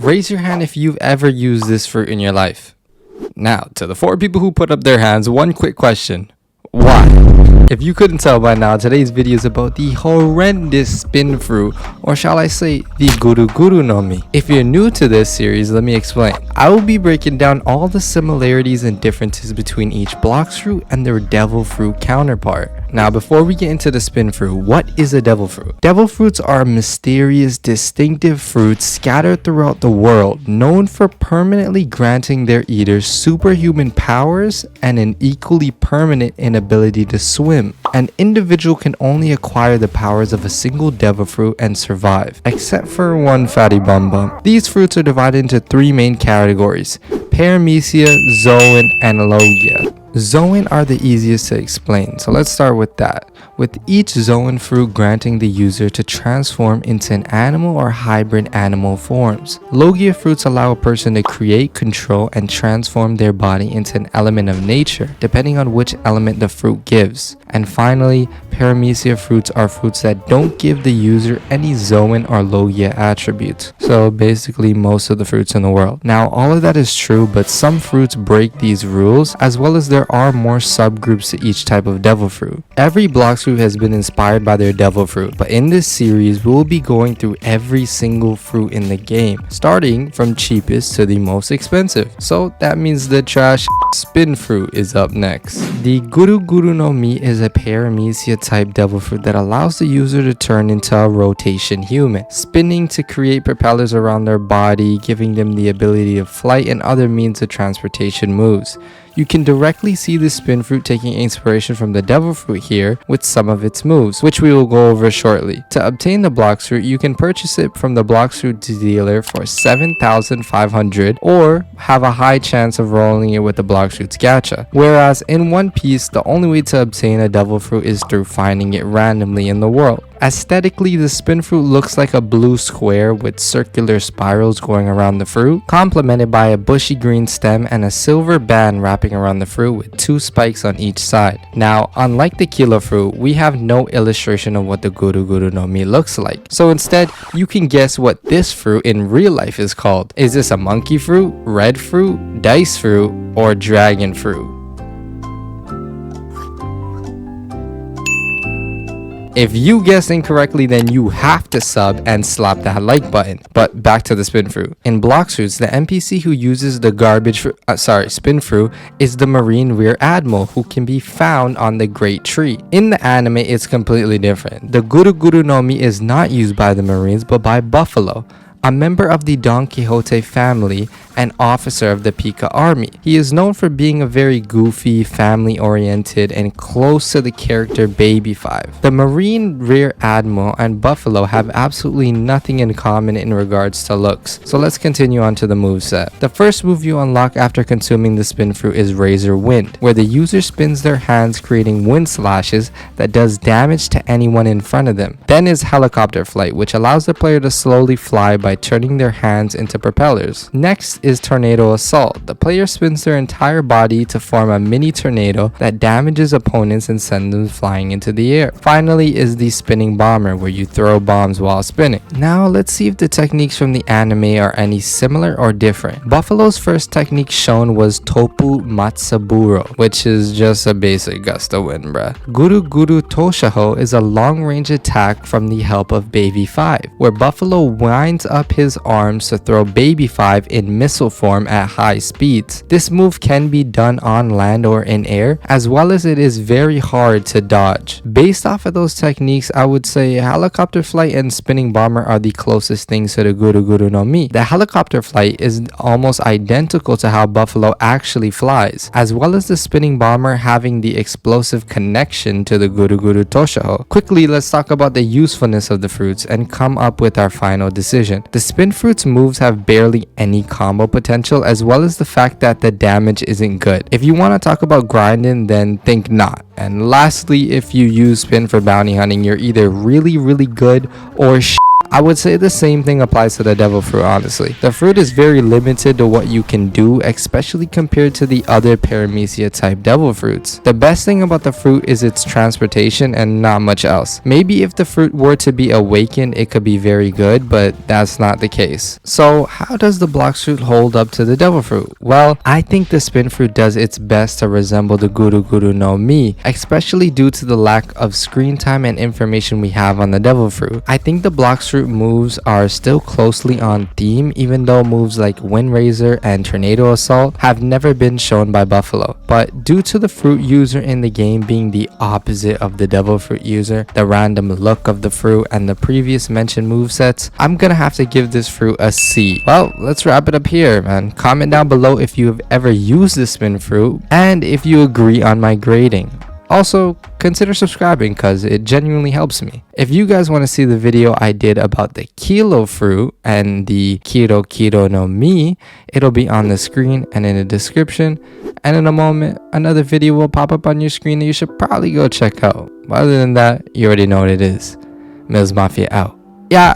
Raise your hand if you've ever used this fruit in your life. Now, to the 4 people who put up their hands, one quick question. Why? If you couldn't tell by now, today's video is about the horrendous spin fruit, or shall I say, the guru guru no mi. If you're new to this series, let me explain. I will be breaking down all the similarities and differences between each Blox fruit and their devil fruit counterpart. Now, before we get into the spin fruit, what is a devil fruit? Devil fruits are mysterious, distinctive fruits scattered throughout the world, known for permanently granting their eaters superhuman powers and an equally permanent inability to swim. An individual can only acquire the powers of a single devil fruit and survive, except for one fatty bum bum. These fruits are divided into 3 main categories: Paramecia, Zoan, and Logia. Zoan are the easiest to explain, so let's start with that, with each Zoan fruit granting the user to transform into an animal or hybrid animal forms. Logia fruits allow a person to create, control, and transform their body into an element of nature, depending on which element the fruit gives. And finally, Paramecia fruits are fruits that don't give the user any Zoan or Logia attributes, so basically most of the fruits in the world. Now, all of that is true, but some fruits break these rules, as well as there are more subgroups to each type of devil fruit. Every Blox fruit has been inspired by their devil fruit, but in this series we will be going through every single fruit in the game, starting from cheapest to the most expensive. So that means the trash spin fruit is up next. The guru guru no mi is a Paramecia type devil fruit that allows the user to turn into a rotation human, spinning to create propellers around their body, giving them the ability of flight and other means of transportation moves. You can directly see the spin fruit taking inspiration from the devil fruit here with some of its moves, which we will go over shortly. To obtain the Blox fruit, you can purchase it from the Blox fruit dealer for 7,500 or have a high chance of rolling it with the Blox fruit's gacha. Whereas in One Piece, the only way to obtain a devil fruit is through finding it randomly in the world. Aesthetically, the spin fruit looks like a blue square with circular spirals going around the fruit, complemented by a bushy green stem and a silver band wrapping around the fruit with 2 spikes on each side. Now, unlike the kilo fruit, we have no illustration of what the guru guru no mi looks like. So instead, you can guess what this fruit in real life is called. Is this a monkey fruit, red fruit, dice fruit, or dragon fruit? If you guessed incorrectly, then you have to sub and slap that like button. But back to the spin fruit. In Bloxfruits, the NPC who uses the spin fruit is the Marine Rear Admiral, who can be found on the Great Tree. In the anime, it's completely different. The guru guru no mi is not used by the Marines, but by Buffalo, a member of the Don Quixote family and officer of the Pika army. He is known for being a very goofy, family-oriented, and close to the character Baby 5. The Marine Rear Admiral and Buffalo have absolutely nothing in common in regards to looks, so let's continue on to the moveset. The first move you unlock after consuming the spin fruit is Razor Wind, where the user spins their hands creating wind slashes that does damage to anyone in front of them. Then is Helicopter Flight, which allows the player to slowly fly by turning their hands into propellers. Next is Tornado Assault. The player spins their entire body to form a mini tornado that damages opponents and sends them flying into the air. Finally is the Spinning Bomber, where you throw bombs while spinning. Now let's see if the techniques from the anime are any similar or different. Buffalo's first technique shown was Topu Matsuburo, which is just a basic gust of wind, bruh. Guru Guru Toshaho is a long-range attack from the help of Baby 5, where Buffalo winds up his arms to throw Baby 5 in missile form at high speeds. This move can be done on land or in air, as well as it is very hard to dodge. Based off of those techniques, I would say Helicopter Flight and Spinning Bomber are the closest things to the guru guru no mi. The Helicopter Flight is almost identical to how Buffalo actually flies, as well as the Spinning Bomber having the explosive connection to the guru guru Toshaho. Quickly, let's talk about the usefulness of the fruits and come up with our final decision. The spin fruits moves have barely any combo potential, as well as the fact that the damage isn't good. If you want to talk about grinding, then think not. And lastly, if you use spin for bounty hunting, you're either really good or I would say the same thing applies to the devil fruit, honestly. The fruit is very limited to what you can do, especially compared to the other paramecia type devil fruits. The best thing about the fruit is its transportation and not much else. Maybe if the fruit were to be awakened, it could be very good, but that's not the case. So how does the Blox Fruit hold up to the devil fruit? Well, I think the spin fruit does its best to resemble the Guru Guru no Mi, especially due to the lack of screen time and information we have on the devil fruit. I think the Blox Fruit moves are still closely on theme, even though moves like Wind Razor and Tornado Assault have never been shown by Buffalo. But due to the fruit user in the game being the opposite of the devil fruit user, the random look of the fruit, and the previous mentioned movesets, I'm gonna have to give this fruit a C. Well, let's wrap it up here, man. Comment down below if you have ever used the spin fruit and if you agree on my grading. Also, consider subscribing because it genuinely helps me. If you guys want to see the video I did about the Kilo fruit and the Kiro Kiro no Mi, it'll be on the screen and in the description. And in a moment, another video will pop up on your screen that you should probably go check out. But other than that, you already know what it is. Millz Mafia out. Yeah.